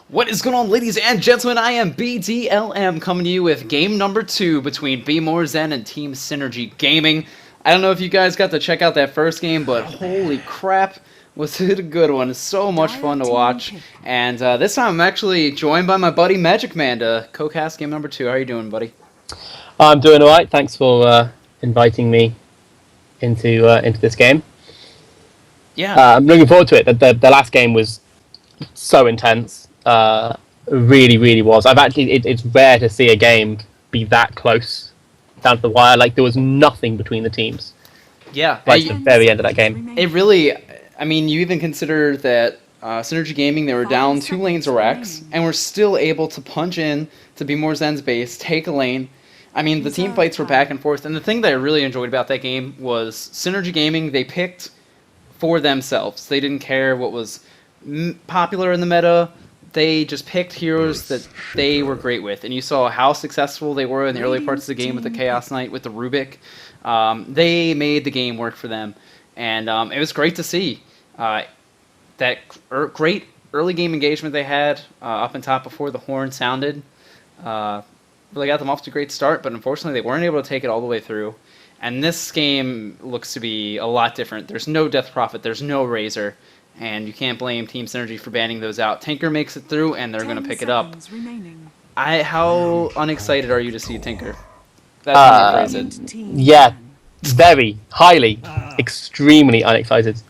What is going on, ladies and gentlemen? I am BDLM coming to you with game number 2 between BMZ and Team Synergy Gaming. I don't know if you guys got to check out that first game, but holy crap, was it a good one. So much fun to watch. And this time I'm actually joined by my buddy Magic Man to co-cast game number 2. How are you doing, buddy? I'm doing alright. Thanks for inviting me into this game. Yeah. I'm looking forward to it. The last game was so intense. Really was. It's rare to see a game be that close down to the wire. Like, there was nothing between the teams. Yeah. Right to the very end of that game. It really, I mean, you even consider that Synergy Gaming, they were down 2 lanes of Rex, and were still able to punch in to BMZ's base, take a lane. I mean, the team fights were back and forth, and the thing that I really enjoyed about that game was Synergy Gaming, they picked for themselves. They didn't care what was popular in the meta. They just picked heroes that they were great with, and you saw how successful they were in the early parts of the game with the Chaos Knight, with the Rubik. They made the game work for them, and it was great to see that great early game engagement they had up and top before the horn sounded. Really got them off to a great start, but unfortunately they weren't able to take it all the way through. And this game looks to be a lot different. There's no Death Prophet, there's no Razor, and you can't blame Team Synergy for banning those out. Tinker makes it through, and they're going to pick it up. How unexcited are you to see Tinker? That's how you phrase it. Yeah, very, highly, extremely unexcited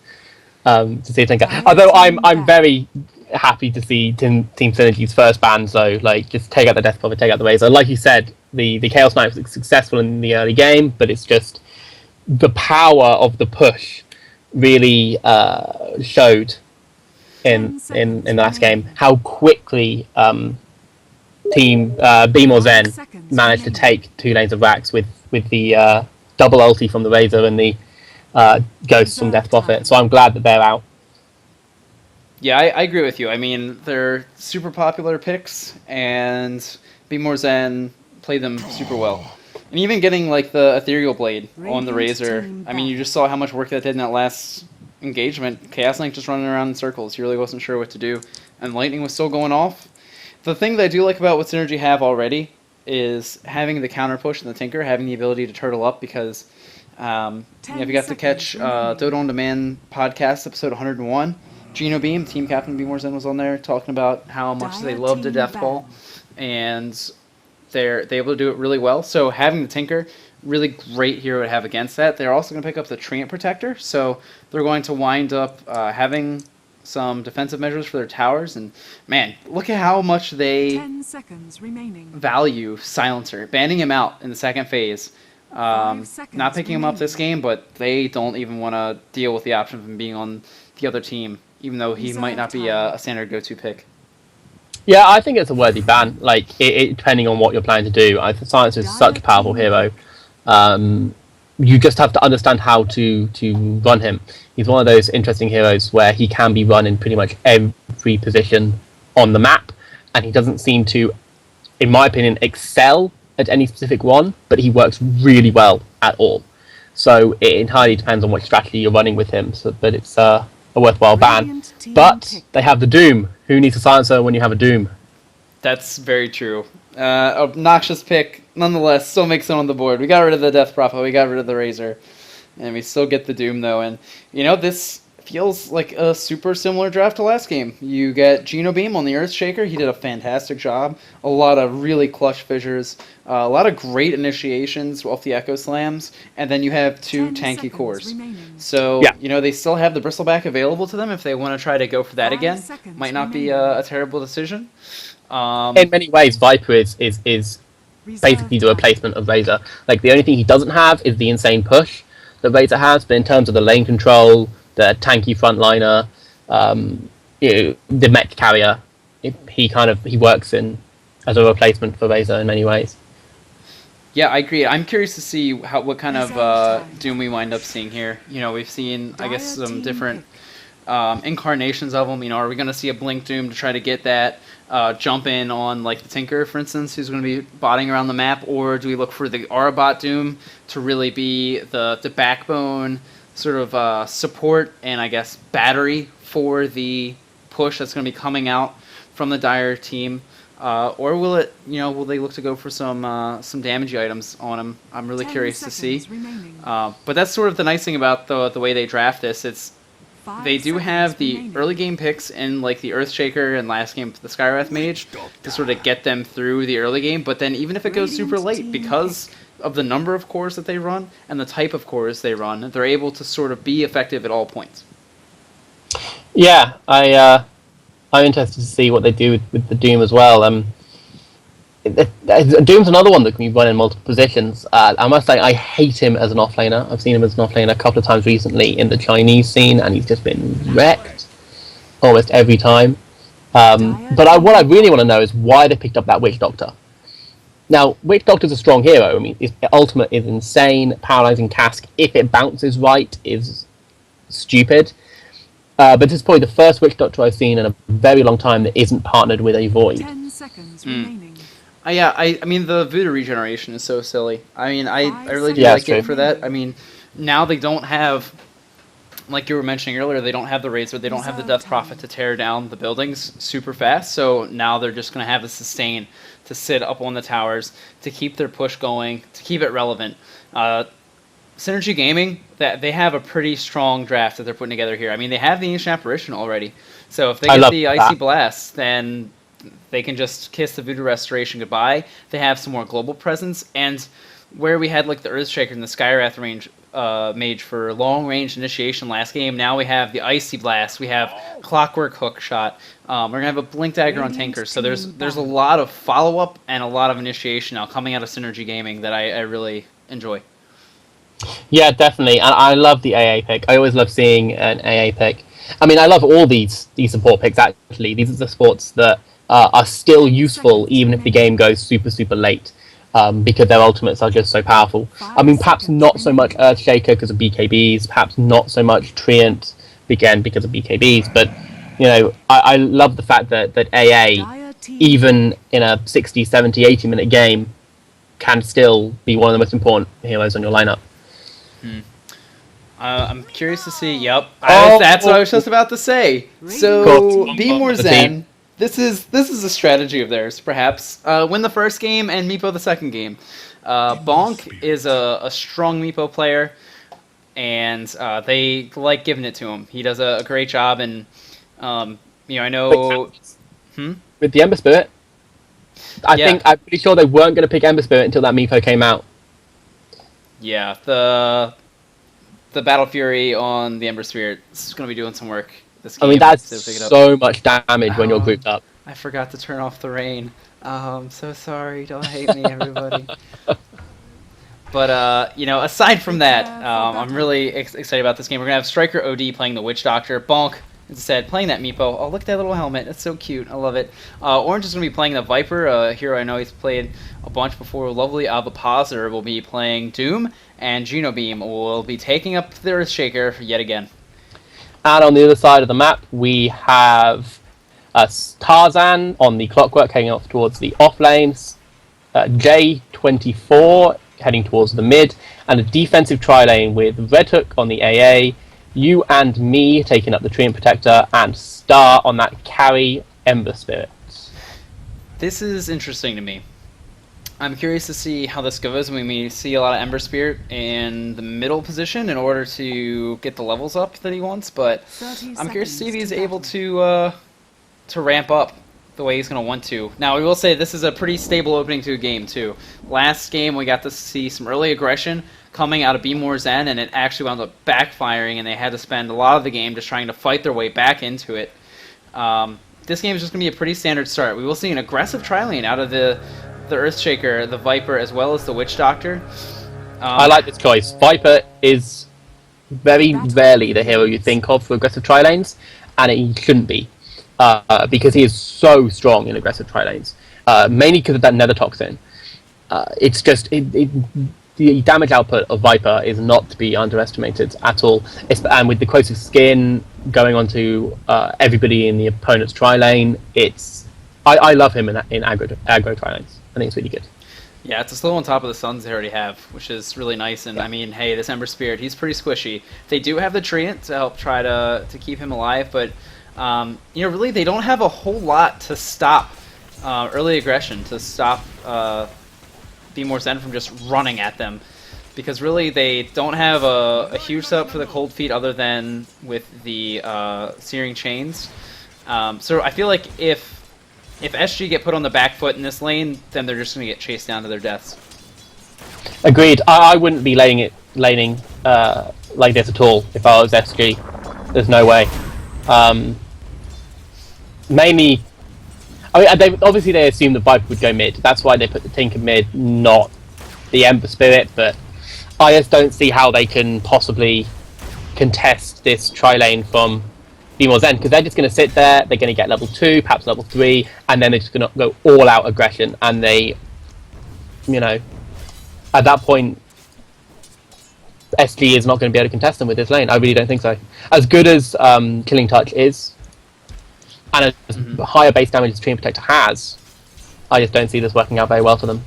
to see Tinker. Although I'm very happy to see Team Synergy's first ban, so like, just take out the Death Prophet, take out the Razor. Like you said, the Chaos Knight was successful in the early game, but it's just the power of the push really showed in the last game how quickly Team BMZ managed to take 2 lanes of Rax with the double ulti from the Razor and the ghosts from Death Prophet. So I'm glad that they're out. Yeah, I agree with you. I mean, they're super popular picks, and BMZ played them super well. And even getting like the Ethereal Blade on the Razor, I mean, you just saw how much work that did in that last engagement. Chaos Knight just running around in circles. He really wasn't sure what to do. And Lightning was still going off. The thing that I do like about what Synergy have already is having the counter push and the Tinker, having the ability to turtle up, because if you got to catch Dota On Demand podcast episode 101, Gino Beam, team captain of BMZ, was on there talking about how much they love the Death Ball, and they're able to do it really well. So having the Tinker, really great hero to have against that. They're also going to pick up the Treant Protector, so they're going to wind up having some defensive measures for their towers. And man, look at how much they value Silencer, banning him out in the second phase. Not picking him up this game, but they don't even want to deal with the option of him being on the other team, even though he might not be a standard go-to pick. Yeah, I think it's a worthy ban. Like, depending on what you're planning to do. Silencer is such a powerful hero. You just have to understand how to run him. He's one of those interesting heroes where he can be run in pretty much every position on the map, and he doesn't seem to, in my opinion, excel at any specific one, but he works really well at all. So it entirely depends on what strategy you're running with him. But it's a worthwhile ban. But they have the Doom. Who needs a Silencer when you have a Doom? That's very true. Obnoxious pick, nonetheless, still makes it on the board. We got rid of the Death Prophet, we got rid of the Razor, and we still get the Doom, though. And, you know, this feels like a super similar draft to last game. You get Gino Beam on the Earthshaker. He did a fantastic job. A lot of really clutch fissures, a lot of great initiations off the Echo Slams, and then you have 2 tanky cores. So, yeah, you know, they still have the Bristleback available to them if they want to try to go for that again. Might not be a terrible decision. In many ways, Viper is basically the replacement of Razor. Like, the only thing he doesn't have is the insane push that Razor has, but in terms of the lane control, the tanky frontliner, the mech carrier, he works in as a replacement for Razor in many ways. Yeah, I agree. I'm curious to see what kind of Doom we wind up seeing here. You know, we've seen, I guess, some different incarnations of them. You know, are we going to see a Blink Doom to try to get that jump in on, like, the Tinker, for instance, who's going to be botting around the map, or do we look for the Aurabot Doom to really be the backbone sort of support and, I guess, battery for the push that's going to be coming out from the Dire team, or will they look to go for some damagey items on him? I'm really curious to see. But that's sort of the nice thing about the way they draft this. They do have the early game picks in like the Earthshaker and last game the Skywrath Mage to sort of get them through the early game. But then even if it goes super late, because of the number of cores that they run and the type of cores they run, they're able to sort of be effective at all points. Yeah, I'm interested to see what they do with the Doom as well. Doom's another one that can be run in multiple positions. I must say, I hate him as an offlaner. I've seen him as an offlaner a couple of times recently in the Chinese scene, and he's just been wrecked almost every time. But what I really want to know is why they picked up that Witch Doctor. Now, Witch Doctor's a strong hero. I mean, his ultimate is insane. Paralyzing Cask, if it bounces right, is stupid. But this is probably the first Witch Doctor I've seen in a very long time that isn't partnered with a Void. 10 seconds remaining. Yeah, I mean, the Voodoo regeneration is so silly. I mean, I really do like it for that. I mean, now they don't have, like you were mentioning earlier, they don't have the Razor, they don't have the Death Prophet to tear down the buildings super fast, so now they're just going to have the Sustain to sit up on the towers, to keep their push going, to keep it relevant. Synergy Gaming, that they have a pretty strong draft that they're putting together here. I mean, they have the Ancient Apparition already, so if they get the Icy Blast, then they can just kiss the Voodoo Restoration goodbye. They have some more global presence, and where we had like the Earthshaker and the Skywrath Mage for long-range initiation last game, now we have the Icy Blast, we have Clockwork Hook Shot, we're going to have a Blink Dagger on Tanker, so there's a lot of follow-up and a lot of initiation now coming out of Synergy Gaming that I really enjoy. Yeah, definitely, and I love the AA pick. I always love seeing an AA pick. I mean, I love all these support picks, actually. These are the supports that are still useful even if the game goes super, super late, because their ultimates are just so powerful. I mean, perhaps not so much Earthshaker because of BKBs, perhaps not so much Treant, again, because of BKBs, but, you know, I love the fact that AA, even in a 60, 70, 80-minute game, can still be one of the most important heroes on your lineup. I'm curious to see. Yep, that's what I was just about to say. So, Be More Zen. This is a strategy of theirs, perhaps. Win the first game and Meepo the second game. Bonk is a strong Meepo player, and they like giving it to him. He does a great job, and I know. With the Ember Spirit, I'm pretty sure they weren't going to pick Ember Spirit until that Meepo came out. Yeah, the Battle Fury on the Ember Spirit is going to be doing some work this game. I mean, that's so much damage when you're grouped up. I forgot to turn off the rain. I'm so sorry. Don't hate me, everybody. But, aside from that, I'm really excited about this game. We're going to have Striker OD playing the Witch Doctor. Bonk, instead, playing that Meepo. Oh, look at that little helmet. It's so cute. I love it. Orange is going to be playing the Viper, a hero I know he's played a bunch before. Lovely Avipositor will be playing Doom, and Genobeam will be taking up the Earthshaker yet again. And on the other side of the map, we have Tarzan on the Clockwork heading off towards the off lanes, J24 heading towards the mid, and a defensive tri-lane with Red Hook on the AA, You and Me taking up the Treant Protector, and Star on that carry Ember Spirit. This is interesting to me. I'm curious to see how this goes. We may see a lot of Ember Spirit in the middle position in order to get the levels up that he wants, but I'm curious to see if he's able to ramp up the way he's going to want to. Now, we will say this is a pretty stable opening to a game, too. Last game, we got to see some early aggression coming out of Be More Zen, and it actually wound up backfiring, and they had to spend a lot of the game just trying to fight their way back into it. This game is just going to be a pretty standard start. We will see an aggressive tri-lane out of the Earthshaker, the Viper, as well as the Witch Doctor. I like this choice. Viper is very rarely the hero you think of for aggressive tri-lanes, and he shouldn't be, because he is so strong in aggressive tri-lanes, mainly because of that Nether Toxin. It's just... the damage output of Viper is not to be underestimated at all. And with the Corrosive Skin going on to everybody in the opponent's tri-lane, I love him in aggro tri-lanes. I think it's really good. Yeah, it's a slow on top of the Suns they already have, which is really nice. And, I mean, hey, this Ember Spirit, he's pretty squishy. They do have the Treant to help try to keep him alive, but Really they don't have a whole lot to stop early aggression, to stop BMZ from just running at them. Because really they don't have a huge setup for the cold feet other than with the searing chains. So I feel like if SG get put on the back foot in this lane, then they're just going to get chased down to their deaths. Agreed. I wouldn't be laning like this at all if I was SG. There's no way. Mainly, I mean, obviously they assumed the Viper would go mid. That's why they put the Tinker mid, not the Ember Spirit. But I just don't see how they can possibly contest this tri-lane from BMZ, because they're just going to sit there, they're going to get level 2, perhaps level 3, and then they're just going to go all-out aggression, and they, at that point, SG is not going to be able to contest them with this lane. I really don't think so. As good as Killing Touch is, and as higher base damage as Treant Protector has, I just don't see this working out very well for them.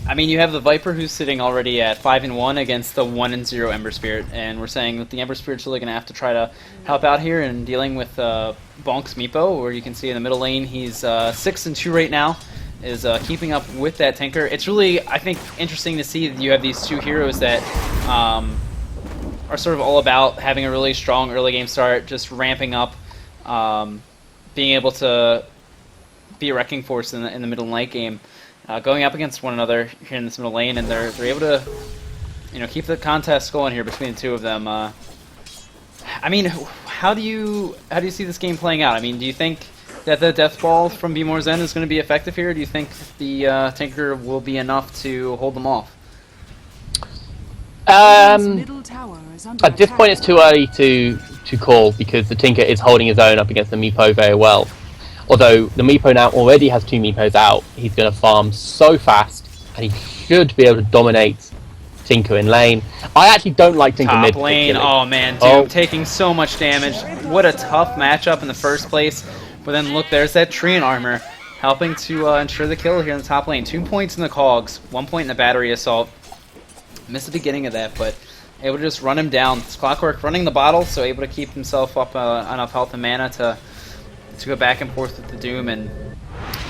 I mean, you have the Viper who's sitting already at 5-1 against the 1-0 Ember Spirit, and we're saying that the Ember Spirit's really going to have to try to help out here in dealing with Bonk's Meepo, where you can see in the middle lane he's 6-2 right now, is keeping up with that Tinker. It's really, I think, interesting to see that you have these two heroes that are sort of all about having a really strong early game start, just ramping up, being able to be a wrecking force in the middle and late game. Going up against one another here in this middle lane, and they're able to, keep the contest going here between the two of them. I mean, how do you see this game playing out? I mean, do you think that the Death Ball from BMZ is going to be effective here? Or do you think the Tinker will be enough to hold them off? At this point, it's too early to call, because the Tinker is holding his own up against the Meepo very well. Although the Meepo now already has 2 Meepos out, he's going to farm so fast, and he should be able to dominate Tinker in lane. I actually don't like Tinker mid. Top lane, oh man, Doom taking so much damage. What a tough matchup in the first place. But then look, there's that Treant armor, helping to ensure the kill here in the top lane. 2 points in the cogs, 1 point in the battery assault. Missed the beginning of that, but able to just run him down. It's Clockwork running the bottle, so able to keep himself up enough health and mana to go back and forth with the Doom, and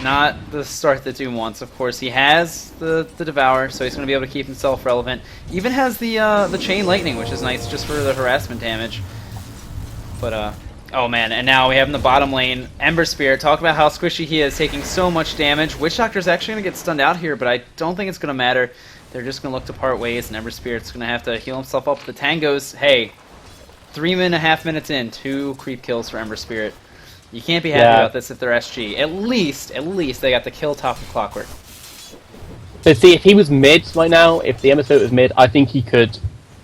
not the start that Doom wants. Of course, he has the Devour, so he's going to be able to keep himself relevant. Even has the Chain Lightning, which is nice just for the harassment damage. But, oh man, and now we have in the bottom lane, Ember Spirit. Talk about how squishy he is, taking so much damage. Witch Doctor's actually going to get stunned out here, but I don't think it's going to matter. They're just going to look to part ways, and Ember Spirit's going to have to heal himself up. The Tango's, hey, 3.5 minutes in, 2 creep kills for Ember Spirit. You can't be happy about this if they're SG. At least they got the kill top of Clockwork. So see, if he was mid right now, if the Ember Spirit was mid, I think he could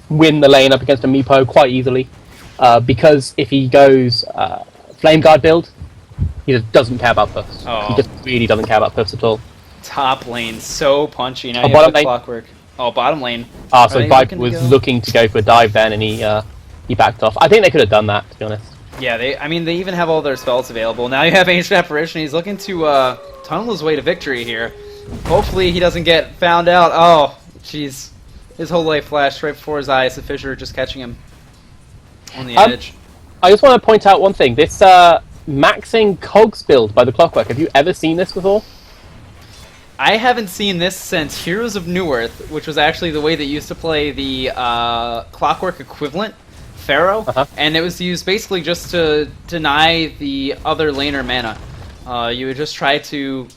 win the lane up against a Meepo quite easily. Because if he goes Flame Guard build, he just doesn't care about puffs. Oh. He just really doesn't care about puffs at all. Top lane, so punchy. Now you bottom have lane. Clockwork. Oh, bottom lane. So Viper was looking to go for a dive then, and he backed off. I think they could have done that, to be honest. Yeah, they even have all their spells available. Now you have Ancient Apparition. He's looking to tunnel his way to victory here. Hopefully he doesn't get found out. Oh, jeez. His whole life flashed right before his eyes. The Fisher just catching him on the edge. I just want to point out one thing. This maxing cogs build by the Clockwork. Have you ever seen this before? I haven't seen this since Heroes of Newerth, which was actually the way that used to play the Clockwork equivalent, Pharaoh, and it was used basically just to deny the other laner mana. You would just try to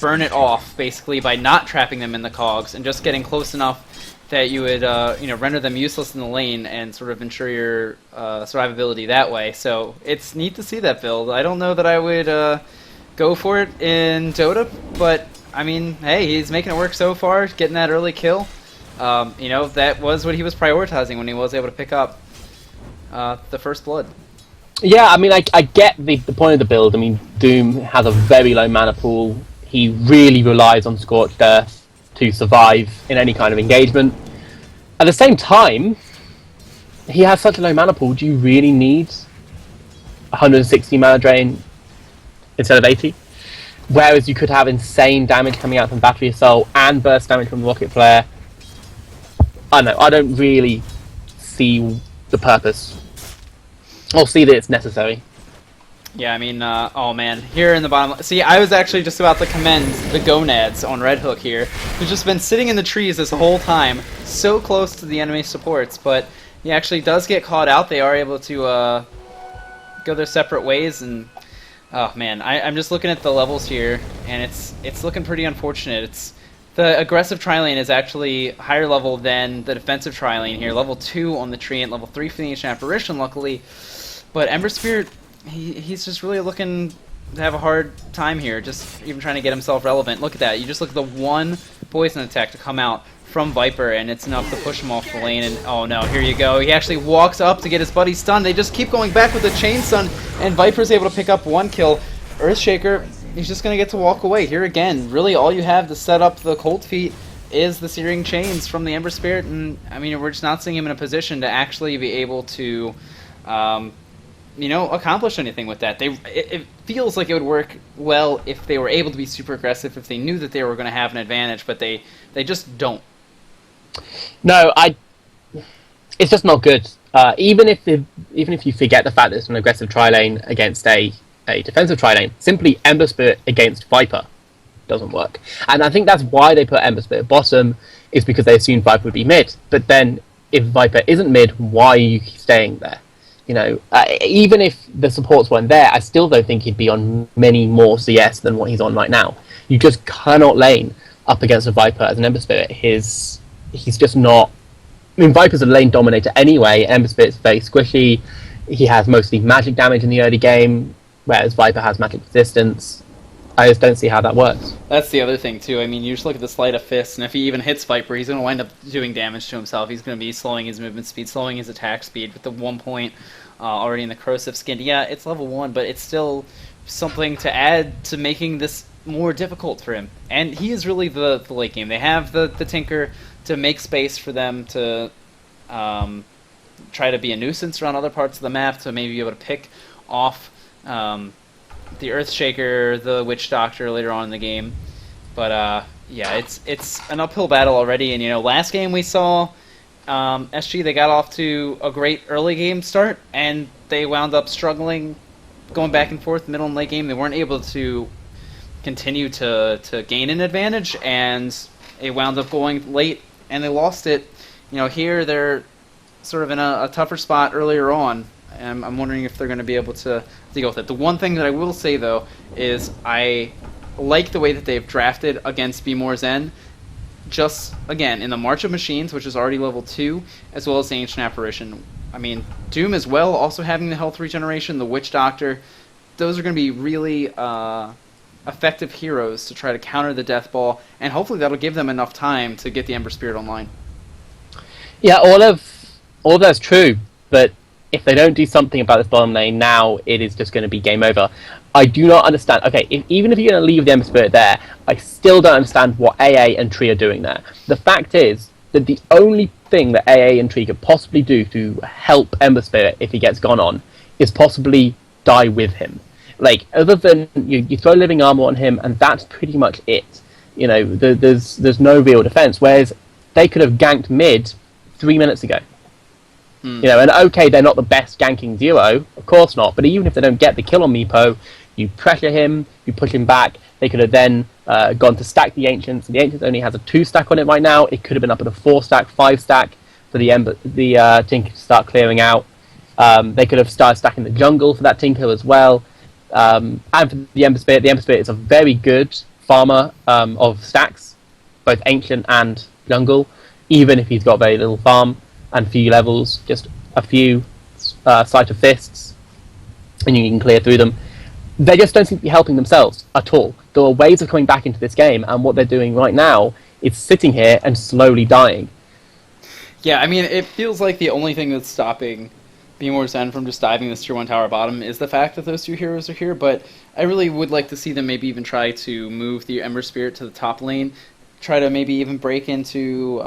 burn it off, basically, by not trapping them in the cogs and just getting close enough that you would render them useless in the lane and sort of ensure your survivability that way. So it's neat to see that build. I don't know that I would go for it in Dota, but I mean, hey, he's making it work so far, getting that early kill. That was what he was prioritizing when he was able to pick up the first blood. Yeah, I mean, I get the point of the build. I mean, Doom has a very low mana pool. He really relies on Scorched Earth to survive in any kind of engagement. At the same time, he has such a low mana pool. Do you really need 160 mana drain instead of 80? Whereas you could have insane damage coming out from Battery Assault and burst damage from the Rocket Flare. I don't know, I don't really see the purpose. Or see that it's necessary. Yeah, I mean, oh man, here in the bottom. See, I was actually just about to commend the gonads on Red Hook here, who've just been sitting in the trees this whole time, so close to the enemy supports, but he actually does get caught out. They are able to go their separate ways, and oh man, I'm just looking at the levels here, and it's looking pretty unfortunate. The aggressive tri-lane is actually higher level than the defensive tri-lane here, level 2 on the tree and level 3 for the Ancient Apparition, luckily, but Ember Spirit, he's just really looking to have a hard time here, just even trying to get himself relevant. Look at that. You just look at the one poison attack to come out from Viper, and it's enough to push him off the lane, and oh no, here you go. He actually walks up to get his buddy stunned. They just keep going back with the chain stun, and Viper's able to pick up 1 kill. Earthshaker, he's just going to get to walk away. Here again, really all you have to set up the cold feet is the Searing Chains from the Ember Spirit, and I mean, we're just not seeing him in a position to actually be able to accomplish anything with that. It feels like it would work well if they were able to be super aggressive, if they knew that they were going to have an advantage, but they just don't. No, it's just not good. Even if you forget the fact that it's an aggressive tri-lane against a defensive tri-lane, simply Ember Spirit against Viper doesn't work. And I think that's why they put Ember Spirit bottom, is because they assumed Viper would be mid. But then, if Viper isn't mid, why are you staying there? Even if the supports weren't there, I still don't think he'd be on many more CS than what he's on right now. You just cannot lane up against a Viper as an Ember Spirit. He's just not... I mean, Viper's a lane dominator anyway. Ember Spirit's very squishy. He has mostly magic damage in the early game, whereas Viper has magic resistance. I just don't see how that works. That's the other thing, too. I mean, you just look at the Sleight of Fist, and if he even hits Viper, he's going to wind up doing damage to himself. He's going to be slowing his movement speed, slowing his attack speed with the 1 point already in the Corrosive Skin. Yeah, it's level 1, but it's still something to add to making this more difficult for him. And he is really the late game. They have the Tinker to make space for them to try to be a nuisance around other parts of the map, to maybe be able to pick off the Earthshaker, the Witch Doctor later on in the game. But yeah, it's an uphill battle already. And last game we saw SG, they got off to a great early game start, and they wound up struggling, going back and forth middle and late game. They weren't able to continue to gain an advantage, and it wound up going late, and they lost it. Here they're sort of in a tougher spot earlier on. And I'm wondering if they're going to be able to deal with it. The one thing that I will say, though, is I like the way that they've drafted against BMZ. Just, again, in the March of Machines, which is already level 2, as well as the Ancient Apparition. I mean, Doom as well, also having the health regeneration, the Witch Doctor. Those are going to be really effective heroes to try to counter the Death Ball, and hopefully that'll give them enough time to get the Ember Spirit online. Yeah, all of that's true, but if they don't do something about this bottom lane now, it is just going to be game over. I do not understand. Okay, even if you're going to leave the Ember Spirit there, I still don't understand what AA and Tree are doing there. The fact is that the only thing that AA and Tree could possibly do to help Ember Spirit if he gets gone on is possibly die with him. Like, other than you throw living armor on him, and that's pretty much it. There's no real defense. Whereas they could have ganked mid 3 minutes ago. And okay, they're not the best ganking duo, of course not, but even if they don't get the kill on Meepo, you pressure him, you push him back. They could have then gone to stack the Ancients, and the Ancients only has a 2 stack on it right now. It could have been up at a 4 stack, 5 stack for the Tinker to start clearing out. They could have started stacking the jungle for that Tinker as well. And for the Ember Spirit is a very good farmer of stacks, both Ancient and jungle, even if he's got very little farm and few levels, just a few Sleight of Fists, and you can clear through them. They just don't seem to be helping themselves at all. There are ways of coming back into this game, and what they're doing right now is sitting here and slowly dying. Yeah, I mean, it feels like the only thing that's stopping BMZ from just diving this tier 1 tower bottom is the fact that those 2 heroes are here, but I really would like to see them maybe even try to move the Ember Spirit to the top lane, try to maybe even break into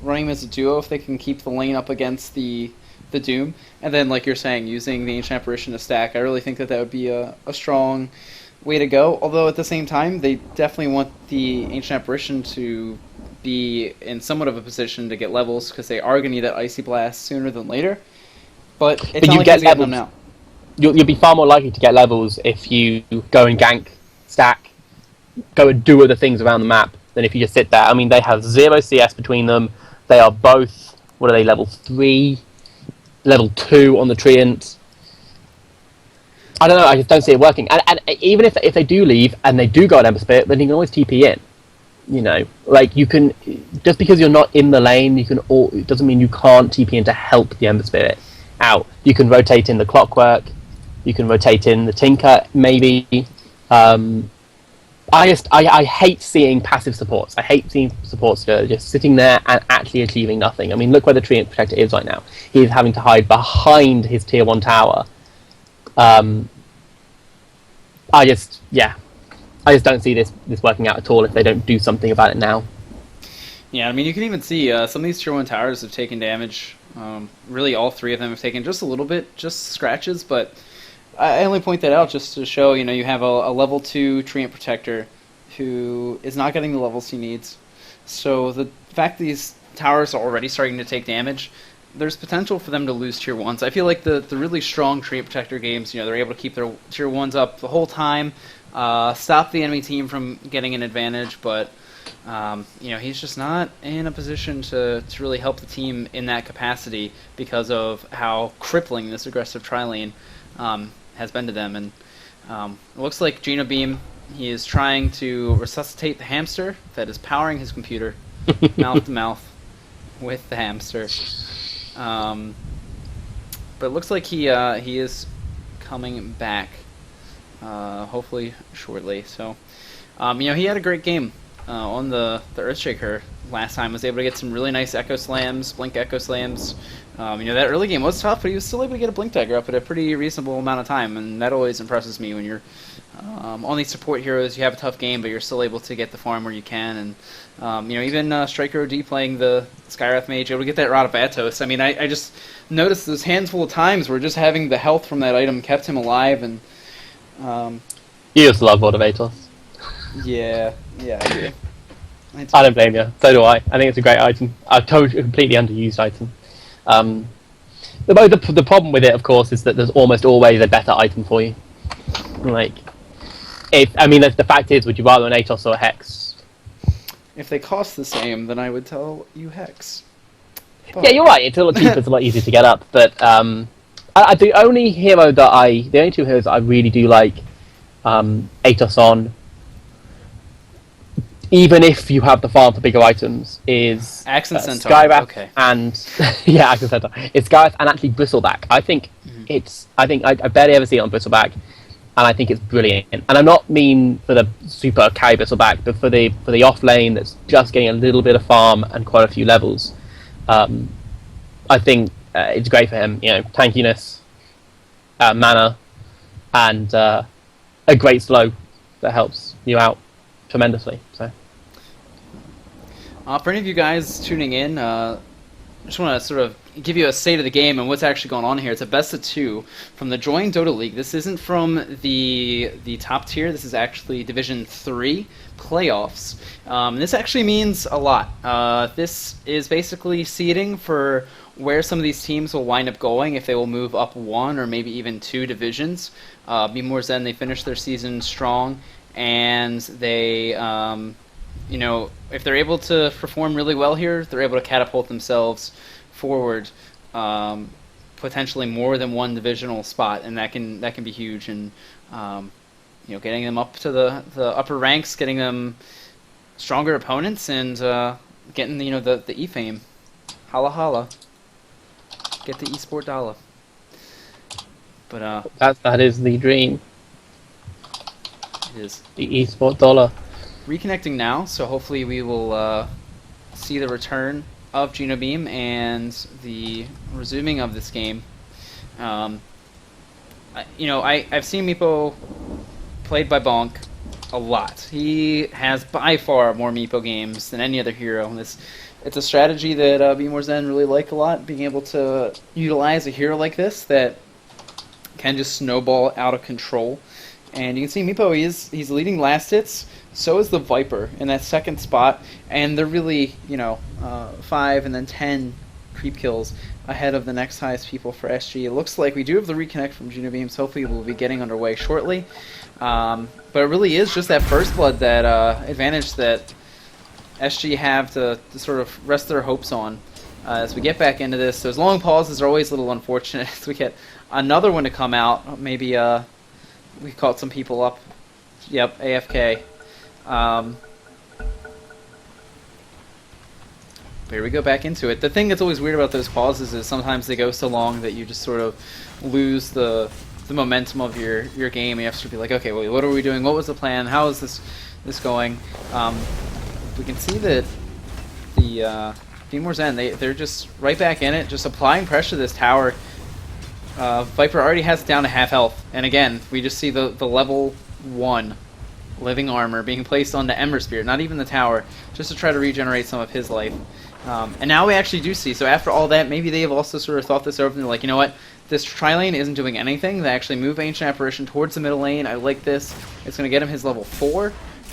running them as a duo if they can keep the lane up against the Doom, and then, like you're saying, using the Ancient Apparition to stack. I really think that would be a strong way to go, although at the same time, they definitely want the Ancient Apparition to be in somewhat of a position to get levels, because they are going to need that Icy Blast sooner than later, but it's not like he's getting them now. you'll be far more likely to get levels if you go and gank, stack, go and do other things around the map than if you just sit there. I mean, they have 0 CS between them. They are both, what are they, level 3, level 2 on the Treant. I don't know, I just don't see it working. And even if they do leave and they do go at Ember Spirit, then you can always TP in. You know, like you can, just because you're not in the lane, it doesn't mean you can't TP in to help the Ember Spirit out. You can rotate in the Clockwork, you can rotate in the Tinker, maybe. I hate seeing passive supports. I hate seeing supports just sitting there and actually achieving nothing. I mean, look where the Treant Protector is right now. He's having to hide behind his tier 1 tower. I just don't see this working out at all if they don't do something about it now. Yeah, I mean, you can even see some of these tier 1 towers have taken damage. Really, all 3 of them have taken just a little bit, just scratches, but I only point that out just to show, you have a level 2 Treant Protector who is not getting the levels he needs. So the fact that these towers are already starting to take damage, there's potential for them to lose tier 1s. I feel like the really strong Treant Protector games, they're able to keep their tier 1s up the whole time, stop the enemy team from getting an advantage, but he's just not in a position to really help the team in that capacity because of how crippling this aggressive tri-lane has been to them. And it looks like Geno Beam, he is trying to resuscitate the hamster that is powering his computer mouth to mouth with the hamster. But it looks like he is coming back, hopefully shortly. So, he had a great game on the Earthshaker last time. Was able to get some really nice Echo Slams, Blink Echo Slams. That early game was tough, but he was still able to get a Blink Dagger up at a pretty reasonable amount of time, and that always impresses me when you're on these support heroes. You have a tough game, but you're still able to get the farm where you can. And even Striker OD playing the Skywrath Mage, able to get that Rod of Atos. I mean, I just noticed this handful of times where just having the health from that item kept him alive. And you just love Rod of Atos. Yeah, I do. I don't blame you. So do I. I think it's a great item. A completely underused item. The problem with it, of course, is that there's almost always a better item for you. Like, the fact is, would you rather an Atos or a Hex? If they cost the same, then I would tell you Hex. But... Yeah, you're right. It's a lot cheaper. It's a lot easier to get up. But the only two heroes that I really do like, Atos on, even if you have the farm for bigger items, is Accent Centaur. Skywrath okay. And Accent Centaur. It's Skywrath and actually Bristleback. I think I barely ever see it on Bristleback, and I think it's brilliant. And I'm not mean for the super carry Bristleback, but for the off lane that's just getting a little bit of farm and quite a few levels. I think it's great for him. Tankiness, mana, and a great slow that helps you out tremendously. So. For any of you guys tuning in, I just want to sort of give you a state of the game and what's actually going on here. It's a best of 2 from the Join Dota League. This isn't from the top tier. This is actually Division 3 playoffs. This actually means a lot. This is basically seeding for where some of these teams will wind up going, if they will move up 1 or maybe even 2 divisions. BMZ, they finished their season strong, and they... if they're able to perform really well here, they're able to catapult themselves forward, potentially more than 1 divisional spot, and that can be huge. And getting them up to the upper ranks, getting them stronger opponents, and getting the e-fame. Holla holla, get the esport dollar. But that is the dream. It is the esport dollar. Reconnecting now, so hopefully we will see the return of Geno Beam and the resuming of this game. I've seen Meepo played by Bonk a lot. He has by far more Meepo games than any other hero. It's a strategy that BMZ really like a lot, being able to utilize a hero like this that can just snowball out of control. And you can see Meepo, he's leading last hits. So is the Viper in that second spot, and they're really, 5 and then 10 creep kills ahead of the next highest people for SG. It looks like we do have the reconnect from Juno Beams. Hopefully we'll be getting underway shortly. But it really is just that first blood that advantage that SG have to sort of rest their hopes on as we get back into this. Those long pauses are always a little unfortunate as we get another one to come out. Maybe we caught some people up. Yep, AFK. Here we go back into it. The thing that's always weird about those pauses is sometimes they go so long that you just sort of lose the momentum of your game. You have to be like, okay, well, what are we doing? What was the plan? How is this going? We can see that the BMZ, they're just right back in it, just applying pressure to this tower. Viper already has it down to half health, and again, we just see the level 1 living armor being placed on the Ember Spirit, not even the tower, just to try to regenerate some of his life. And now we actually do see, so after all that, maybe they have also sort of thought this over, and they're like, you know what, this tri-lane isn't doing anything. They actually move Ancient Apparition towards the middle lane. I like this. It's going to get him his level 4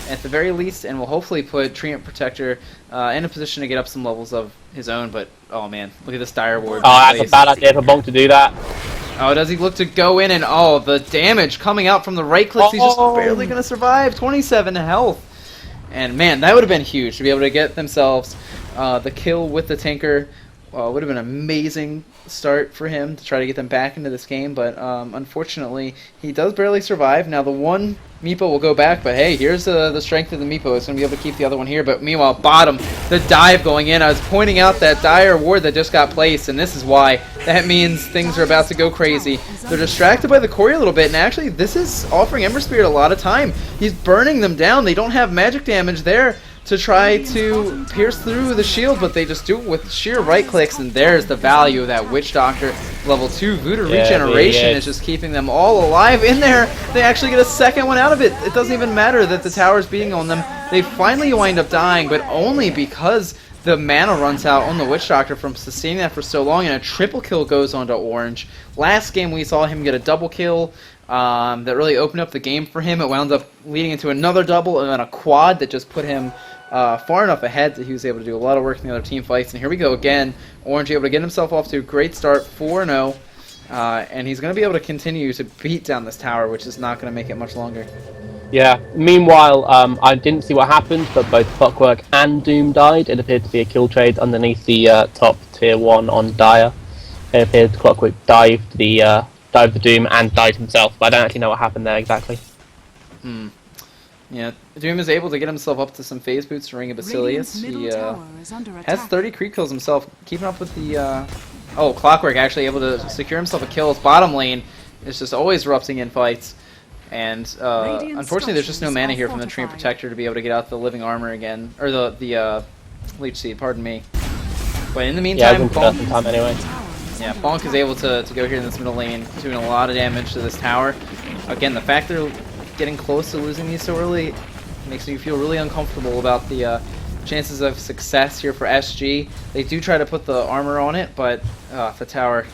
at the very least, and will hopefully put Treant Protector in a position to get up some levels of his own. But, oh man, look at this Dire Ward. Oh, that's a bad idea for Bonk to do that. Oh, does he look to go in, and oh, the damage coming out from the right clicks. He's just barely going to survive. 27 health. And man, that would have been huge to be able to get themselves the kill with the Tinker. Would have been an amazing start for him to try to get them back into this game, but unfortunately, he does barely survive. Now, the one Meepo will go back, but hey, here's the strength of the Meepo. It's going to be able to keep the other one here, but meanwhile, bottom, the dive going in. I was pointing out that Dire Ward that just got placed, and this is why. That means things are about to go crazy. They're distracted by the Cory a little bit, and actually, this is offering Ember Spirit a lot of time. He's burning them down. They don't have magic damage there to try to pierce through the shield, but they just do it with sheer right clicks, and there's the value of that Witch Doctor level 2. Voodoo Regeneration is just keeping them all alive in there. They actually get a second one out of it. It doesn't even matter that the tower's beating on them. They finally wind up dying, but only because the mana runs out on the Witch Doctor from sustaining that for so long, and a triple kill goes onto Orange. Last game we saw him get a double kill that really opened up the game for him. It wound up leading into another double and then a quad that just put him far enough ahead that he was able to do a lot of work in the other team fights. And here we go again. Orange able to get himself off to a great start, 4-0. And he's going to be able to continue to beat down this tower, which is not going to make it much longer. Yeah. Meanwhile, I didn't see what happened, but both Clockwork and Doom died. It appeared to be a kill trade underneath the top tier 1 on Dire. It appeared Clockwork dived the Doom and died himself, but I don't actually know what happened there exactly. Yeah, Doom is able to get himself up to some phase boots to Ring of Basilius. He has 30 creep kills himself, keeping up with the... Oh, Clockwork actually able to secure himself a kill. His bottom lane is just always erupting in fights. And unfortunately, there's just no mana here from the Treant Protector to be able to get out the living armor again. Or the Leech Seed, pardon me. But in the meantime, Bonk is able to go here in this middle lane, doing a lot of damage to this tower. Again, the fact they're getting close to losing these so early makes me feel really uncomfortable about the chances of success here for SG. They do try to put the armor on it, but the tower...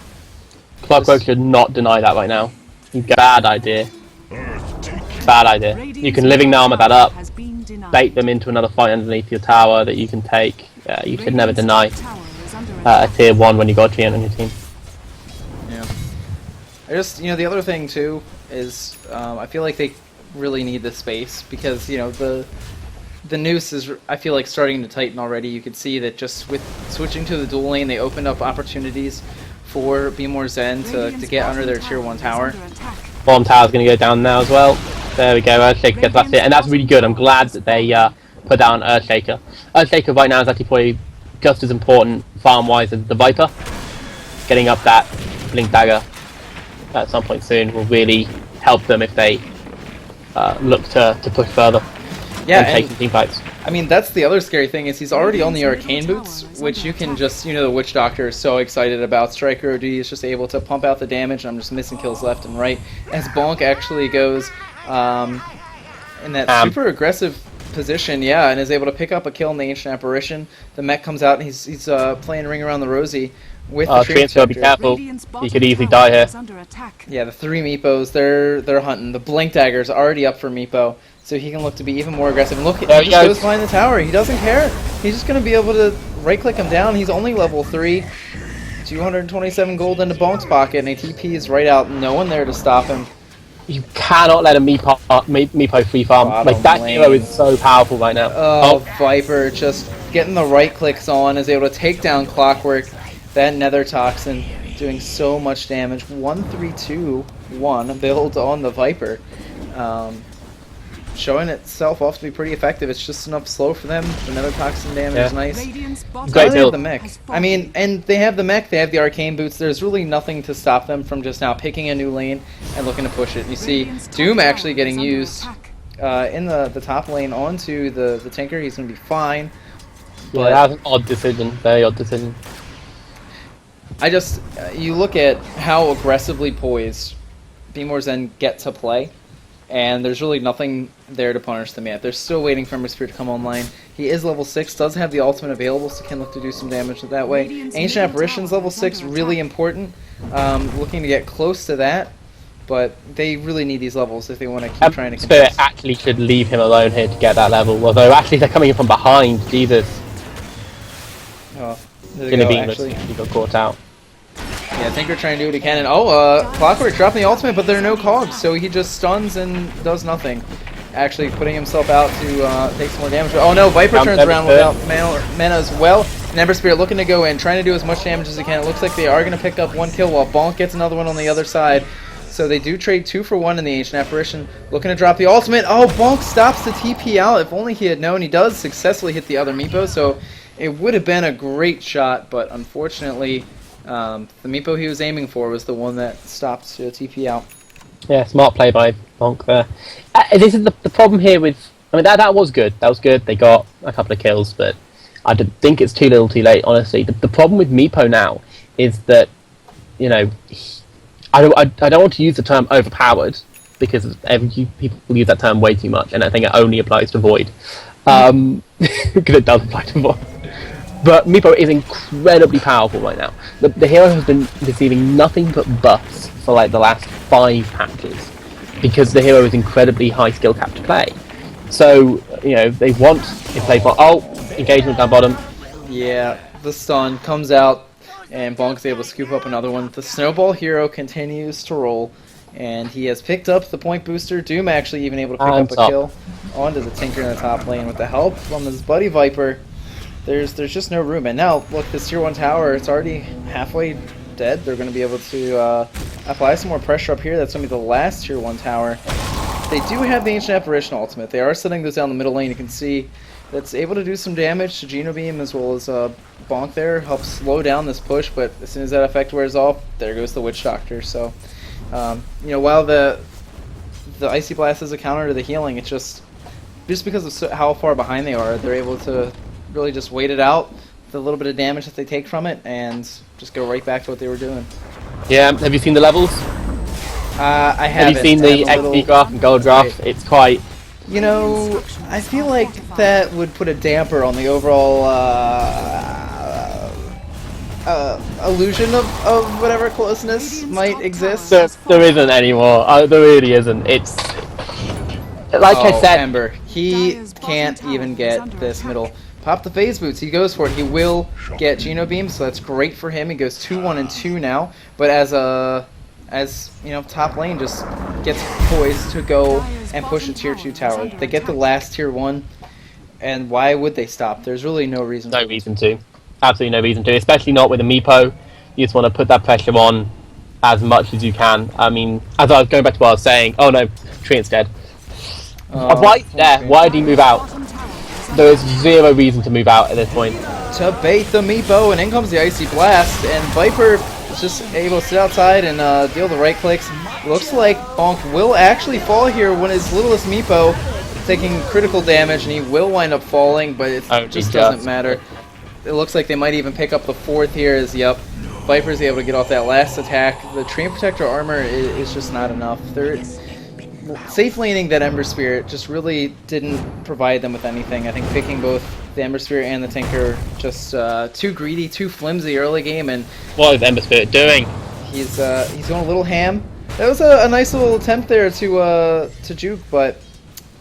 Clockwork should not deny that right now. Bad idea. Bad idea. You can living armor that up, bait them into another fight underneath your tower that you can take. You should never deny a tier 1 when you got a Treant on your team. Yeah. The other thing too is I feel like they really need this space because, the noose is, I feel like, starting to tighten already. You can see that just with switching to the dual lane, they opened up opportunities for BMZ to get under their tier 1 tower. Bottom tower's going to go down now as well. There we go, Earthshaker gets that's it, and that's really good. I'm glad that they put down Earthshaker. Earthshaker right now is actually probably just as important farm-wise as the Viper. Getting up that Blink Dagger at some point soon will really help them if they look to push further and take some team fights. I mean, that's the other scary thing is he's already on the Arcane Boots, which you can just, the Witch Doctor is so excited about. Striker OD is just able to pump out the damage, and I'm just missing kills left and right. As Bonk actually goes in that super aggressive position, and is able to pick up a kill in the Ancient Apparition. The mech comes out, and he's playing Ring Around the Rosie with the Treant's gotta be careful. He could easily die here. Yeah, the 3 Meepos, they're hunting. The Blink Dagger's already up for Meepo, so he can look to be even more aggressive. And look, he just goes behind the tower. He doesn't care. He's just going to be able to right-click him down. He's only level 3. 227 gold into Bonk's pocket, and a TP is right out. No one there to stop him. You cannot let a Meepo free farm. Bottom Like, that lane. hero is so powerful right now. Oh, Viper just getting the right clicks on, is able to take down Clockwork. That Nether Toxin doing so much damage. 1-3-2-1 build on the Viper. Showing itself off to be pretty effective. It's just enough slow for them. The Nether Toxin damage is nice. Great They have build. the mech. I mean, and they have the mech, they have the arcane boots. There's really nothing to stop them from just now picking a new lane and looking to push it. And you see Doom actually getting used in the top lane onto the Tinker. He's going to be fine. Yeah, that was an odd decision. Very odd decision. I just, you look at how aggressively poised BMZ get to play, and there's really nothing there to punish them yet. They're still waiting for Ember Spirit to come online. He is level 6, does have the ultimate available, so can look to do some damage that way. Ancient Apparition's level 6, really important. Looking to get close to that, but they really need these levels if they want to keep trying to Spirit contest. actually should leave him alone here to get that level, although actually they're coming in from behind. Jesus. Oh, there they Gonna go, be actually. he got caught out. Yeah, Tinker trying to do what he can, and Clockwork dropping the ultimate, but there are no cogs, so he just stuns and does nothing. Actually putting himself out to take some more damage. Oh no, Viper turns around without mana as well. And Ember Spirit looking to go in, trying to do as much damage as he can. It looks like they are going to pick up one kill while Bonk gets another one on the other side. So they do trade 2 for 1 in the Ancient Apparition. Looking to drop the ultimate. Oh, Bonk stops the TP out. If only he had known. He does successfully hit the other Meepo, so it would have been a great shot, but unfortunately the Meepo he was aiming for was the one that stopped TP out. Yeah, smart play by Bonk there. This is the problem here with... I mean, that was good. That was good. They got a couple of kills, but I think it's too little too late, honestly. The problem with Meepo now is that, you know, I don't want to use the term overpowered, because people use that term way too much, and I think it only applies to Void. Because it does apply to Void. But Meepo is incredibly powerful right now. The hero has been receiving nothing but buffs for like the last 5 patches, because the hero is incredibly high skill cap to play. So, you know, they want to play for... Oh, engagement down bottom. Yeah, the stun comes out, and Bonk's able to scoop up another one. The Snowball hero continues to roll, and he has picked up the point booster. Doom actually even able to pick up a kill onto the Tinker in the top lane with the help from his buddy Viper. There's just no room. And now, look, this tier 1 tower, it's already halfway dead. They're going to be able to apply some more pressure up here. That's going to be the last tier 1 tower. They do have the Ancient Apparition ultimate. They are setting those down the middle lane. You can see that's able to do some damage to Geno Beam as well as Bonk there. Helps slow down this push, but as soon as that effect wears off, there goes the Witch Doctor. So, you know, while the Icy Blast is a counter to the healing, it's just because of how far behind they are, they're able to really just wait it out, the little bit of damage that they take from it, and just go right back to what they were doing. Yeah, have you seen the levels? I haven't. Have you seen the XP graph and gold graph? It's quite... You know, I feel like that would put a damper on the overall illusion of whatever closeness might exist. There isn't anymore. There really isn't. It's... Like I said... Ember, he can't even get this middle. Pop the phase boots. He goes for it. He will get Geno Beam, so that's great for him. He goes 2-1-2 now. But as you know, top lane just gets poised to go and push a tier 2 tower. They get the last tier 1, and why would they stop? There's really no reason. No reason to. Absolutely no reason to. Especially not with a Meepo. You just want to put that pressure on as much as you can. I mean, as I was going back to what I was saying. Oh no, Treant's dead. Why there? Why did he move out? There is zero reason to move out at this point. To bait the Meepo, and in comes the Icy Blast, and Viper is just able to sit outside and deal the right clicks. Looks like Bonk will actually fall here when his littlest Meepo is taking critical damage, and he will wind up falling, but it just doesn't matter. It looks like they might even pick up the 4th here as, yep, Viper's able to get off that last attack. The Treant Protector armor is just not enough. Safe laning that Ember Spirit just really didn't provide them with anything. I think picking both the Ember Spirit and the Tinker just too greedy, too flimsy early game, and what is Ember Spirit doing? He's going a little ham. That was a nice little attempt there to juke, but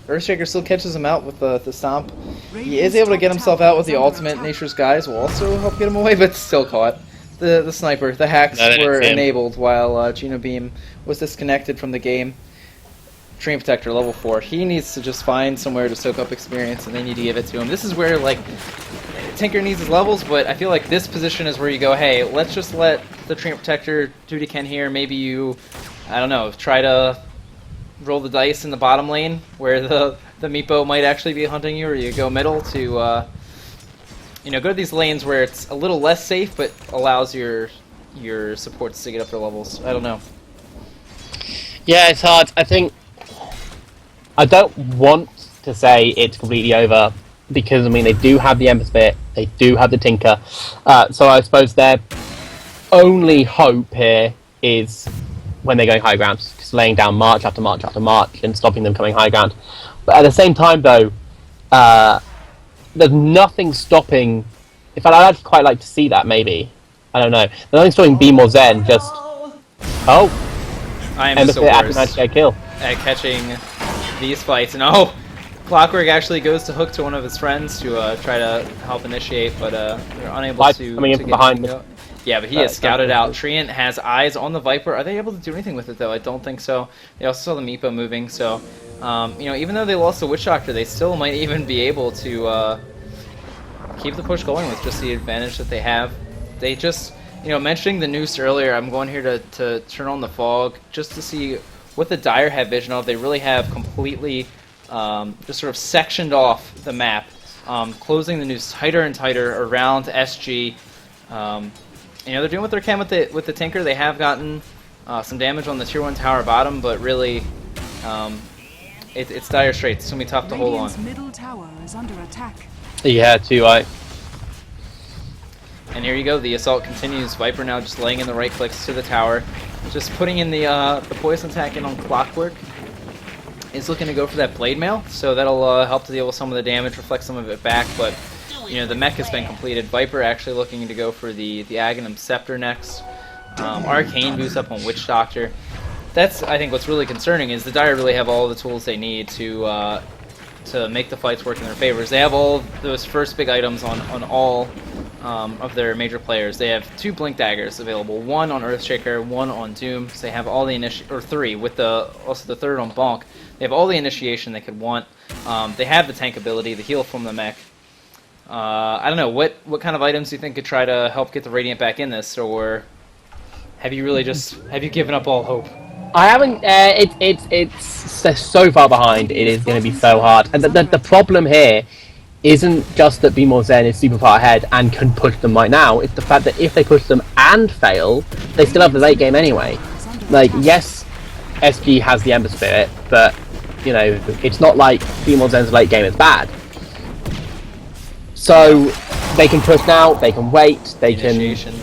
Earthshaker still catches him out with the stomp. He is able to get himself out with the ultimate. Nature's Guise will also help get him away, but still caught. the sniper. The hacks No, were it's him. enabled while Geno Beam was disconnected from the game. Treant Protector, level 4. He needs to just find somewhere to soak up experience, and they need to give it to him. This is where, like, Tinker needs his levels, but I feel like this position is where you go, hey, let's just let the Treant Protector do what he can here. Maybe you, I don't know, try to roll the dice in the bottom lane, where the Meepo might actually be hunting you, or you go middle to, go to these lanes where it's a little less safe, but allows your supports to get up their levels. I don't know. Yeah, it's hard. I think I don't want to say it's completely over because, I mean, they do have the Ember Spirit, they do have the Tinker, so I suppose their only hope here is when they're going high ground, just laying down march after march after march and stopping them coming high ground. But at the same time, though, there's nothing stopping. In fact, I'd actually quite like to see that, maybe. I don't know. There's nothing stopping B more Zen just... Oh! I am Ember so Spirit worse after 90k kill. at catching these fights. And Clockwork actually goes to hook to one of his friends to try to help initiate, but they're unable to coming in get behind anything me. go. Yeah, but he is scouted out. Treant has eyes on the Viper. Are they able to do anything with it, though? I don't think so. They also saw the Meepo moving, so, even though they lost the Witch Doctor, they still might even be able to keep the push going with just the advantage that they have. They just, mentioning the Noose earlier, I'm going here to turn on the Fog just to see what the Dire have vision of. They really have completely just sort of sectioned off the map, closing the Noose tighter and tighter around SG. They're doing what they can with the Tinker. They have gotten some damage on the Tier 1 tower bottom, but really, it's dire straits. It's going to be tough to hold on. Middle tower is under attack. Yeah, too, And here you go. The assault continues. Viper now just laying in the right clicks to the tower. Just putting in the poison attack in on Clockwork. Is looking to go for that Blade Mail, so that'll help to deal with some of the damage, reflect some of it back, but the mech has been completed. Viper actually looking to go for the Aghanim Scepter next. Arcane boost up on Witch Doctor. That's, I think, what's really concerning is the Dire really have all the tools they need to make the fights work in their favors. They have all those first big items on all of their major players. They have 2 Blink Daggers available, 1 on Earthshaker, 1 on Doom. So they have all the or 3 with also the 3rd on Bonk. They have all the initiation they could want. They have the tank ability, the heal from the mech. I don't know, what kind of items do you think could try to help get the Radiant back in this, or have you really have you given up all hope? I haven't. It's so far behind. It is going to be so hard. And the problem here isn't just that BMZ Zen is super far ahead and can push them right now. It's the fact that if they push them and fail, they still have the late game anyway. Like, yes, SG has the Ember Spirit, but it's not like BMZ Zen's late game is bad. So they can push now. They can wait. They Initiation.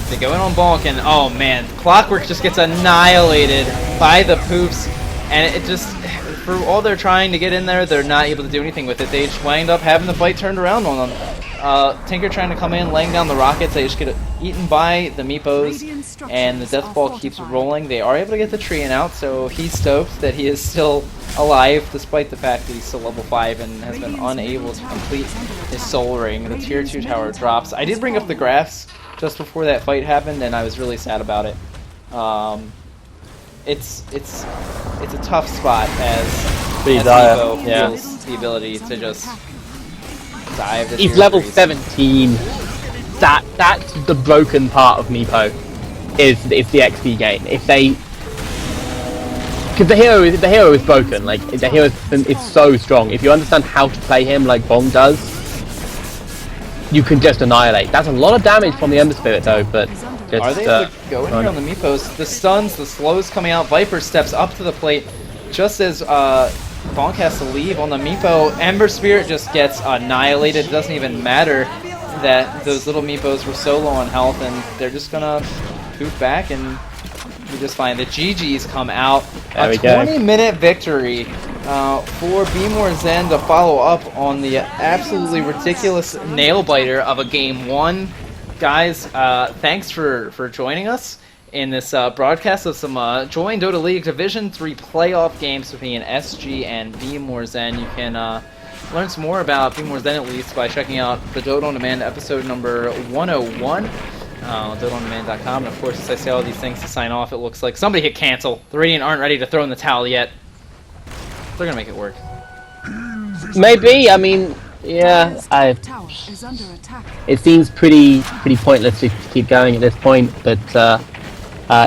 They go in on Bonk, and oh man, Clockwork just gets annihilated by the poofs, and it just, for all they're trying to get in there, they're not able to do anything with it. They just wind up having the fight turned around on them. Tinker trying to come in, laying down the rockets. They just get eaten by the Meepos, and the Death Ball keeps rolling. They are able to get the Treant out, so he's stoked that he is still alive, despite the fact that he's still level 5 and has been unable to complete his Soul Ring. The Tier 2 tower drops. I did bring up the graphs just before that fight happened, and I was really sad about it. It's a tough spot as Meepo feels the ability to just dive. He's level 17. That's the broken part of Meepo. Is the XP gain. If they, because the hero is broken. Like, the hero is so strong. If you understand how to play him like Bong does, you can just annihilate. That's a lot of damage from the Ember Spirit, though. But just, are they able to go in here on the Meepos? The stuns, the slows coming out. Viper steps up to the plate just as Bonk has to leave on the Meepo. Ember Spirit just gets annihilated. It doesn't even matter that those little Meepos were so low on health, and they're just gonna poof back and be just fine. The GGs come out. There we a go. 20-minute victory for BMZ Zen to follow up on the absolutely ridiculous nail-biter of a Game 1. Guys, thanks for joining us in this broadcast of some Join Dota League Division 3 playoff games between SG and BMZ Zen. You can learn some more about BMZ Zen at least by checking out the Dota On Demand episode number 101. DotaOnDemand.com. And of course, as I say all these things to sign off, it looks like somebody hit cancel. The Radiant aren't ready to throw in the towel yet. They're gonna make it work. Maybe. I mean, yeah. Tower is under attack. It seems pretty pointless to keep going at this point, but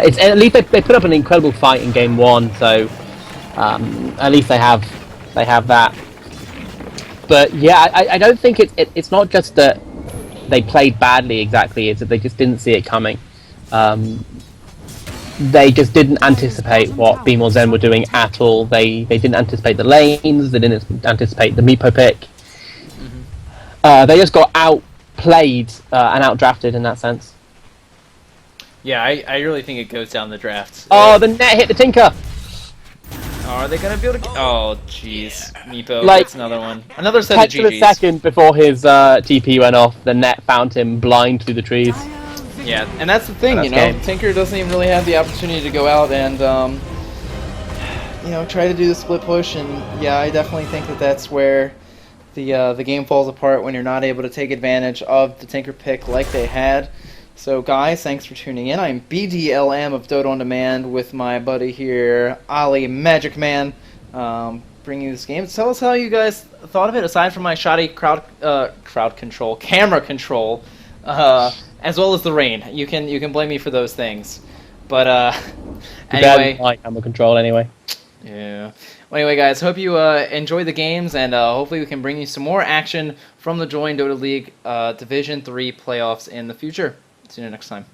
it's at least they put up an incredible fight in game one, so at least they have that. But yeah, I don't think it's not just that they played badly exactly; it's that they just didn't see it coming. They just didn't anticipate what BMZ were doing at all. They didn't anticipate the lanes. They didn't anticipate the Meepo pick. They just got outplayed and outdrafted in that sense. Yeah, I really think it goes down the draft. Oh, the net hit the Tinker! Are they gonna be able to? Oh, jeez, Meepo Like, gets another one. Another set of Touch of a GGs. second before his TP went off, the net found him blind through the trees. Yeah, and that's the thing, That's you know. game. Tinker doesn't even really have the opportunity to go out and, you know, try to do the split push. And yeah, I definitely think that that's where the game falls apart when you're not able to take advantage of the Tinker pick like they had. So guys, thanks for tuning in. I'm BDLM of Dota On Demand with my buddy here, Ali Magic Man, bringing you this game. Tell us how you guys thought of it, aside from my shoddy camera control, as well as the rain. You can blame me for those things. But anyway, Like camera control anyway. yeah. Well, anyway, guys, hope you enjoy the games, and hopefully we can bring you some more action from the Join Dota League Division 3 playoffs in the future. See you next time.